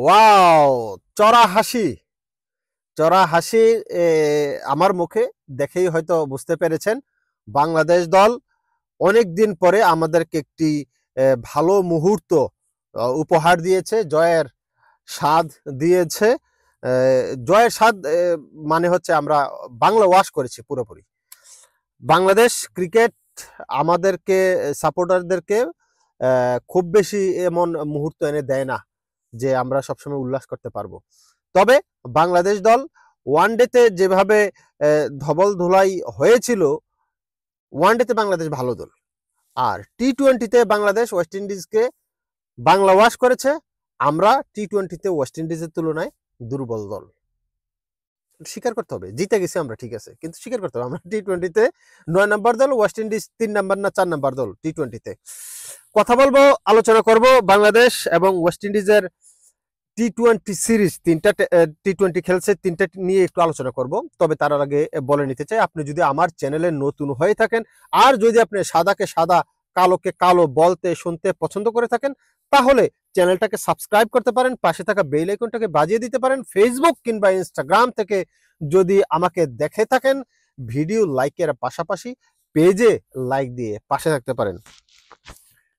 Wow! চড়া হাসি, চড়া হাসি আমার মুখে দেখেই হয়তো বুঝতে পেরেছেন। বাংলাদেশ দল অনেকদিন পরে আমাদেরকে একটি ভালো মুহূর্ত উপহার দিয়েছে, জয়ের স্বাদ দিয়েছে। এ জয়ের স্বাদ মানে হচ্ছে আমরা বাংলা ওয়াশ করেছি পুরোপুরি। বাংলাদেশ ক্রিকেট আমাদেরকে সাপোর্টারদেরকে খুব বেশি এমন মুহূর্ত এনে দেয় না যে আমরা সবসময় উল্লাস করতে পারবো। তবে বাংলাদেশ দল ওয়ানডেতে যেভাবে ধবল ধুলাই হয়েছিল, ওয়ানডেতে বাংলাদেশ ভালো দল। আর টি-টোয়েন্টিতে বাংলাদেশ ওয়েস্ট ইন্ডিজকে বাংলা ওয়াশ করেছে। আমরা টি-টোয়েন্টিতে ওয়েস্ট ইন্ডিজের তুলনায় দুর্বল দল। স্বীকার করতে হবে, জিতে গেছি আমরা, ঠিক আছে, কিন্তু স্বীকার করতে হবে আমরা টি-টোয়েন্টিতে 9 নাম্বার দল, ওয়েস্ট ইন্ডিজ 3 নাম্বার না 4 নাম্বার দল টি-টোয়েন্টিতে। কথা বলবো, আলোচনা করব বাংলাদেশ এবং ওয়েস্ট ইন্ডিজের টি-টোয়েন্টি সিরিজ। 3টা টি-টোয়েন্টি খেলছে, 3টা নিয়ে একটু আলোচনা করব। তবে তার আগে বলে নিতে চাই, আপনি যদি আমার চ্যানেলে নতুন হয়ে থাকেন আর যদি আপনি সাদাকে সাদা কালোকে কালো বলতে শুনতে পছন্দ করে থাকেন, তাহলে চ্যানেলটাকে সাবস্ক্রাইব করতে পারেন, পাশে থাকা বেল আইকনটাকে বাজিয়ে দিতে পারেন। ফেসবুক কিংবা ইনস্টাগ্রাম থেকে যদি আমাকে দেখে থাকেন, ভিডিও লাইকের পাশাপাশি পেজে লাইক দিয়ে পাশে থাকতে পারেন।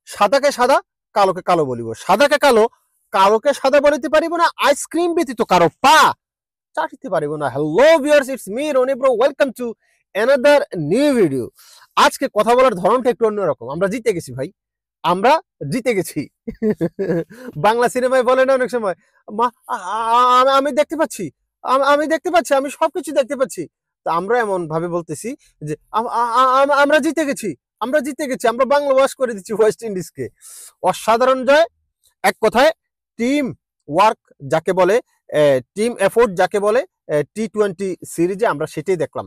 সাদাকে সাদা কালোকে কালো বলিব, সাদাকে কালো কালোকে সাদা বলিতে পারিব না, আইসক্রিম ব্যতীত কারো পা চাটিতে পারিব না। Hello viewers, it's me Rony bro, welcome to another new video. আজকে কথা বলার ধরনটা একটু অন্যরকম। আমরা জিতে গেছি ভাই, আমরা জিতে গেছি। বাংলা সিনেমায় বলে না অনেক সময়, মা আমি দেখতে পাচ্ছি, আমি দেখতে পাচ্ছি, আমি সবকিছু দেখতে পাচ্ছি। তো আমরা এমন ভাবে বলতেছি যে আমরা জিতে গেছি, আমরা জিতে গেছি, আমরা বাংলা ওয়াশ করে দিচ্ছি ওয়েস্ট ইন্ডিজকে। অসাধারণ জয়। এক কথায় টিম ওয়ার্ক যাকে বলে, টিম এফোর্ট যাকে বলে, টি-টোয়েন্টি সিরিজে আমরা সেটাই দেখলাম।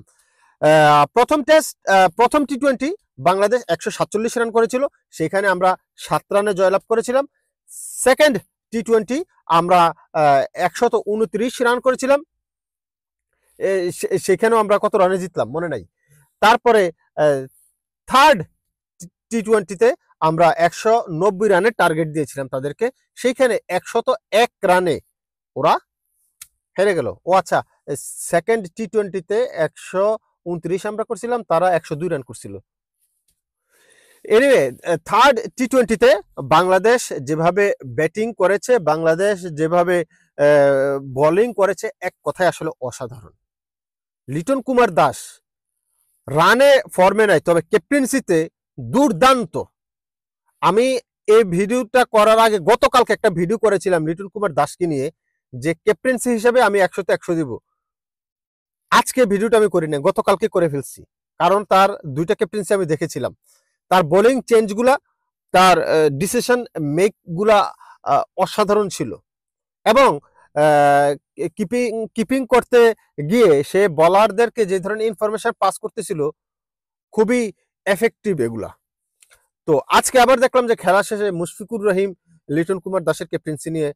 প্রথম টেস্ট, প্রথম টি-টোয়েন্টি বাংলাদেশ 147 রান করেছিল, সেখানে আমরা 7 রানে জয়লাভ করেছিলাম। সেকেন্ড টি-টোয়েন্টি আমরা 129 রান করেছিলাম, সেখানেও আমরা কত রানে জিতলাম মনে নাই। তারপরে থার্ড টি-টোয়েন্টিতে আমরা 190 রানের টার্গেট দিয়েছিলাম তাদেরকে, সেইখানে 101 রানে ওরা হেরে গেল। ও আচ্ছা, সেকেন্ড টি-টোয়েন্টিতে 129 আমরা করছিলাম, তারা 102 রান করছিল। এনিওয়ে, থার্ড টি-টোয়েন্টিতে বাংলাদেশ যেভাবে ব্যাটিং করেছে, বাংলাদেশ যেভাবে বোলিং করেছে, এক কথায় আসলে অসাধারণ। লিটন কুমার দাস রানে ফর্মে নাই, তবে ক্যাপ্টেন্সিতে দুর্দান্ত। আমি এই ভিডিওটা করার আগে গতকালকে একটা ভিডিও করেছিলাম লিটন কুমার দাসকে নিয়ে, যে ক্যাপ্টেন্সি হিসেবে আমি 100তে 100 দিব। আজকে ভিডিওটা আমি করি না, গতকালকে করে ফেলছি, কারণ তার 2টা ক্যাপ্টেন্সি আমি দেখেছিলাম। তার বোলিং চেঞ্জগুলা, তার ডিসিশন মেকগুলা অসাধারণ ছিল। এবং কিপিং করতে গিয়ে সে বলারদেরকে যে ধরনের ইনফরমেশন পাস করতেছিল, খুবই এফেক্টিভ এগুলা। তো আজকে আবার দেখলাম যে খেলা শেষে মুশফিকুর রহিম লিটন কুমার দাসের ক্যাপ্টেন্সি নিয়ে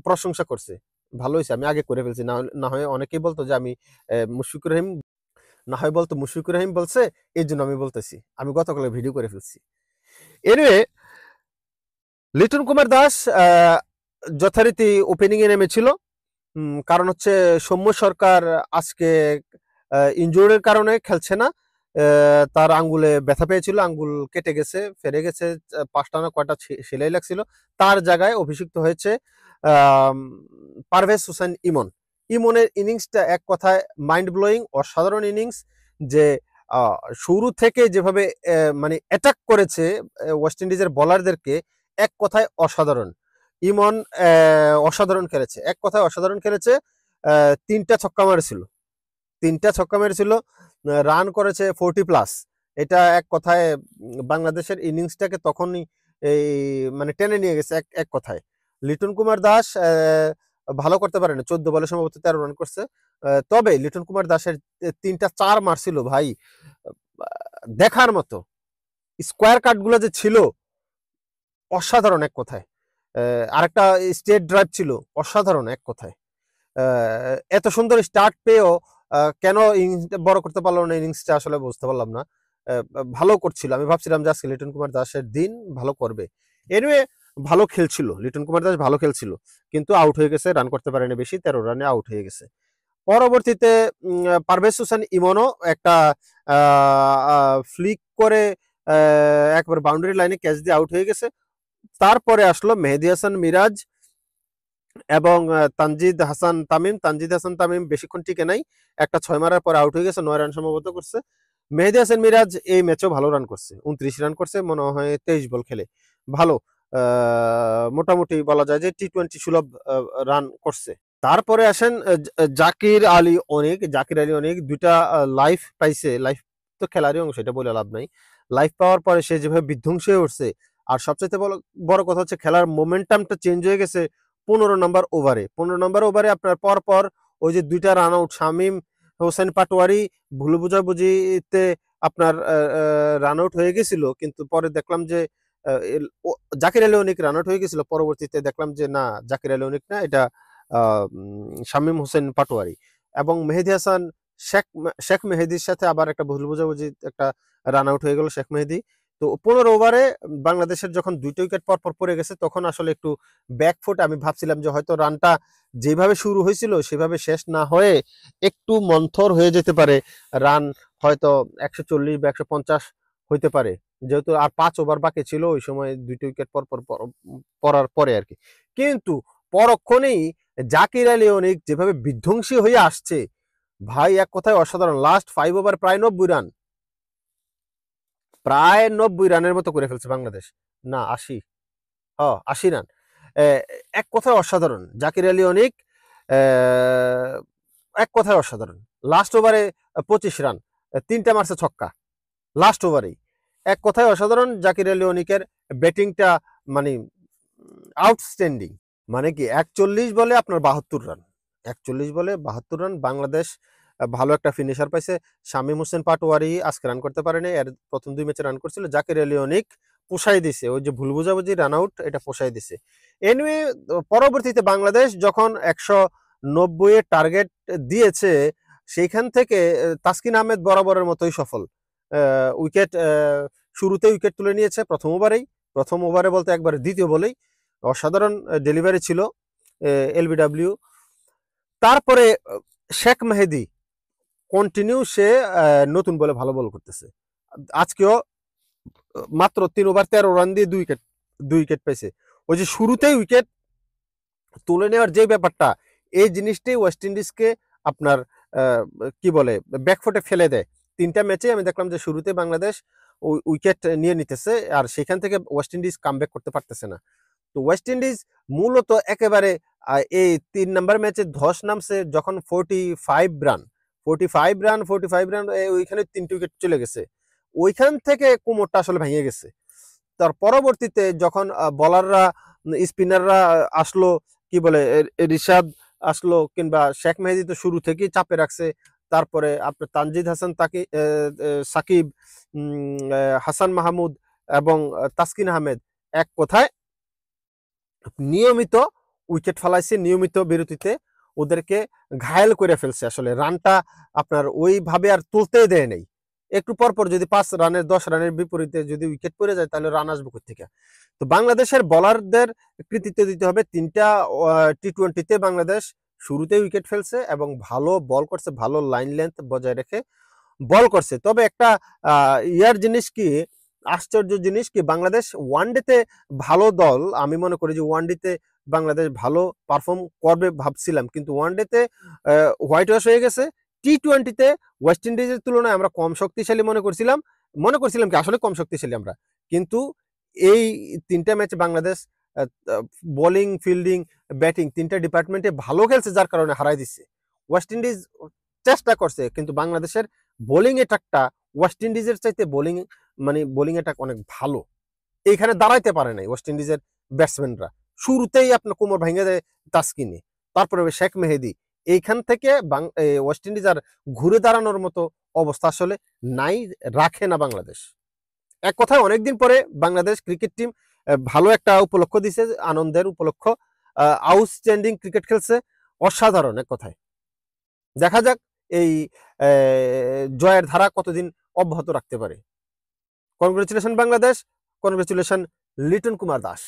প্রশংসা করছে। ভালো হয়েছে, আমি আগে করে ফেলছি, না হয় অনেকেই বলতো যে আমি মুশফিকুর রহিম, না হয় বলতো মুশফিকুর রহিম বলছে, এই জন্য আমি বলতেছি। আমি গতকালে ভিডিও করে ফেলছি। এনিওয়ে, লিটন কুমার দাস যথারীতি ওপেনিং এ নেমেছিল, কারণ হচ্ছে সৌম্য সরকার আজকে ইনজুরির কারণে খেলছে না। তার আঙ্গুলে ব্যথা পেয়েছিল, আঙ্গুল কেটে গেছে, ফেরে গেছে, 5টা না কয়টা সেলাই লাগছিল। তার জায়গায় অভিষিক্ত হয়েছে পারভেজ হোসেন ইমন। ইমনের ইনিংসটা এক কথায় মাইন্ড ব্লোয়িং, অসাধারণ ইনিংস। যে শুরু থেকে যেভাবে মানে অ্যাটাক করেছে ওয়েস্ট ইন্ডিজের বোলারদেরকে, এক কথায় অসাধারণ। ইমন অসাধারণ খেলেছে, এক কথায় অসাধারণ খেলেছে। 3টা ছক্কা মেরেছিল, 3টা ছক্কা মেরেছিল, রান করেছে 40+। এটা এক কথায় বাংলাদেশের ইনিংসটাকে তখনই এই মানে টেনে নিয়ে গেছে এক কথায়। লিটন কুমার দাস ভালো করতে পারে না, 14 বলে সম্ভবত 13 রান করছে। তবে লিটন কুমার দাসের 3টা 4 মারছিল ভাই, দেখার মতো। স্কোয়ার কাটগুলো যে ছিল অসাধারণ এক কথায়। আরেকটা স্টেট ড্রাইভ ছিল অসাধারণ এক কথায়। এত সুন্দর স্টার্ট পেয়েও কেন ইনিংসটা বড় করতে পারলো না, ইনিংসটা আসলে বুঝতে পারলাম না। ভালো করছিল, আমি ভাবছিলাম যে আজকে লিটন কুমার দাসের দিন ভালো করবে। এনিওয়ে, ভালো খেলছিল, লিটন কুমার দাস ভালো খেলছিল, কিন্তু আউট হয়ে গেছে, রান করতে পারেনি বেশি, 13 রানে আউট হয়ে গেছে। পরবর্তীতে পারভেজ হোসেন ইমনও একটা ফ্লিক করে একবার বাউন্ডারি লাইনে ক্যাচ দিয়ে আউট হয়ে গেছে। তারপরে আসলো মেহেদী হাসান মিরাজ এবং তানজিদ হাসান তামিম বেশিক্ষণ টিকে নাই, একটা 6 মারার পর আউট হয়ে গেছে, 9 রান সম্ভবত করছে। মেহেদী হাসান মিরাজ এই ম্যাচেও ভালো রান করছে, 29 রান করছে মনে হয় 23 বল খেলে, ভালো মোটামুটি বলা যায় যে টি-20 সুলভ রান করছে। তারপরে আসেন জাকির আলী অনেক দুইটা লাইফ পাইছে, লাইফ তো খেলারই অংশ, এটা বলে লাভ নাই। লাইফ পাওয়ার পরে সে যেভাবে বিধ্বংসী হয়ে উঠছে, আর সবচেয়ে বড় কথা হচ্ছে খেলার মোমেন্টামটা চেঞ্জ হয়ে গেছে 15 নম্বর ওভারে। 15 নম্বর ওভারে আপনার পর ওই যে দুইটা রান আউট, শামীম হোসেন পাটোয়ারি ভুল বুঝাবুঝিতে আপনার রান আউট হয়ে গেছিল, কিন্তু পরে দেখলাম যে জাকির আলী অনেক রান আউট হয়ে গেছিল, পরবর্তীতে দেখলাম যে না, জাকির আলী অনেক না, এটা শামীম হোসেন পাটোয়ারি। এবং মেহেদী হাসান শেখ মেহেদির সাথে আবার একটা ভুল বোঝাবুঝি, একটা রান আউট হয়ে গেল শেখ মেহেদি। তো 15 ওভারে বাংলাদেশের যখন 2টা উইকেট পর পড়ে গেছে, তখন আসলে একটু ব্যাকফুট, আমি ভাবছিলাম যে হয়তো রানটা যেভাবে শুরু হয়েছিল সেভাবে শেষ না হয়ে একটু মন্থর হয়ে যেতে পারে, রান হয়তো 140 বা 150 হইতে পারে, যেহেতু আর 5 ওভার বাকি ছিল ওই সময় 2টা উইকেট পড়ার পরে আর কি। কিন্তু পরক্ষণেই জাকির আলী অনেক যেভাবে বিধ্বংসী হয়ে আসছে ভাই, এক কথায় অসাধারণ। লাস্ট 5 ওভার প্রায় 90 রান, প্রায় 90 রানের মতো করে ফেলছে বাংলাদেশ, না 80 রান। এক কথায় অসাধারণ জাকির আলী অনেক, এক কথায় অসাধারণ। লাস্ট ওভারে 25 রান, 3টা মারছে ছক্কা লাস্ট ওভারেই, এক কথায় অসাধারণ। জাকির আলী অনিকের ব্যাটিংটা মানে আউটস্ট্যান্ডিং। মানে কি 41 বলে আপনার 72 রান, 41 বলে 72 রান। বাংলাদেশ ভালো একটা ফিনিশার পাইছে। শামীম হোসেন পাটোয়ারি আজকে রান করতে পারেনি, এর প্রথম 2 ম্যাচে রান করছিল। জাকির আলী অনেক পোষাই দিছে, ওই যে ভুল বুঝাবুঝি রান আউট, এটা পোষাই দিছে। এনিওয়ে, পরবর্তীতে বাংলাদেশ যখন 190 এর টার্গেট দিয়েছে, সেইখান থেকে তাসকিন আহমেদ বরাবরের মতোই সফল। উইকেট শুরুতে উইকেট তুলে নিয়েছে প্রথম ওভারে বলতে একবারে দ্বিতীয় বলেই অসাধারণ ডেলিভারি ছিল এলবিডব্লিউ। তারপরে শেখ মেহেদি কন্টিনিউ, সে নতুন বলে ভালো বল করতেছে। আজকেও মাত্র 3 ওভার 13 রান দিয়ে 2 উইকেট পেয়েছে। ওই যে শুরুতেই উইকেট তুলে নেওয়ার যে ব্যাপারটা, এই জিনিসটাই ওয়েস্ট ইন্ডিজকে আপনার কি বলে ব্যাকফুটে ফেলে দেয়। 3টা ম্যাচে আমি দেখলাম যে শুরুতে বাংলাদেশ উইকেট নিয়ে নিতেছে, আর সেখান থেকে ওয়েস্ট ইন্ডিজ কামব্যাক করতে পারতেছে না। তো ওয়েস্ট ইন্ডিজ মূলত একেবারে এই 3 নাম্বার ম্যাচে ধস নামছে যখন 45 রান ওইখানে 3টে উইকেট চলে গেছে, ওইখান থেকে কোমরটা আসলে ভেঙে গেছে। তার পরবর্তীতে যখন বলাররা স্পিনাররা আসলো, কি বলে রিশাদ আসলো, কিংবা শেখ মেহেদি তো শুরু থেকেই চাপে রাখছে। তারপরে আপনার তানজিদ হাসান সাকিব, হাসান মাহমুদ এবং তাসকিন আহমেদ এক কথায় নিয়মিত উইকেট ফেলাইছে, নিয়মিত বিরতিতে ওদেরকে ঘায়েল করে ফেলছে। আসলে রানটা আপনার ওইভাবে আর তুলতে দেয় নাই। একটু পরপর যদি 5 রানের 10 রানের বিপরীতে যদি উইকেট পড়ে যায়, তাহলে রান আসবে কোত্থেকে? তো বাংলাদেশের বলারদের কৃতিত্ব দিতে হবে। 3টা টি-20তে বাংলাদেশ শুরুতে উইকেট ফেলছে এবং ভালো বল করছে, ভালো লাইন লেন্থ বজায় রেখে বল করছে। তবে একটা জিনিস কি, আশ্চর্য জিনিস কি, বাংলাদেশ ওয়ানডেতে ভালো দল, আমি মনে করি যে ওয়ানডেতে বাংলাদেশ ভালো পারফর্ম করবে ভাবছিলাম, কিন্তু ওয়ানডেতে হোয়াইট ওয়াশ হয়ে গেছে। টি-20তে ওয়েস্ট ইন্ডিজের তুলনায় আমরা কম শক্তিশালী মনে করছিলাম কি আসলে কম শক্তিশালী আমরা, কিন্তু এই 3টা ম্যাচে বাংলাদেশ বোলিং, ফিল্ডিং, ব্যাটিং 3টা ডিপার্টমেন্টে ভালো খেলছে, যার কারণে হারাই দিচ্ছে। ওয়েস্ট ইন্ডিজ চেষ্টা করছে, কিন্তু বাংলাদেশের বোলিং অ্যাটাকটা ওয়েস্ট ইন্ডিজের চাইতে বোলিং অ্যাটাক অনেক ভালো। এইখানে দাঁড়াইতে পারে নাই ওয়েস্ট ইন্ডিজের ব্যাটসম্যানরা। শুরুতেই আপনার কোমর ভেঙে দেয় তাসকিনে, তারপরে শেখ মেহেদি। এইখান থেকে ওয়েস্ট ইন্ডিজ আর ঘুরে দাঁড়ানোর মতো অবস্থা আসলে নাই, রাখে না বাংলাদেশ। এক কথায় অনেকদিন পরে বাংলাদেশ ক্রিকেট টিম ভালো একটা উপলক্ষ দিছে, আনন্দের উপলক্ষ। আউটস্ট্যান্ডিং ক্রিকেট খেলছে, অসাধারণ এক কথায়। দেখা যাক এই জয়ের ধারা কতদিন অব্যাহত রাখতে পারে। Congratulation Bangladesh, congratulation Liton Kumar Das.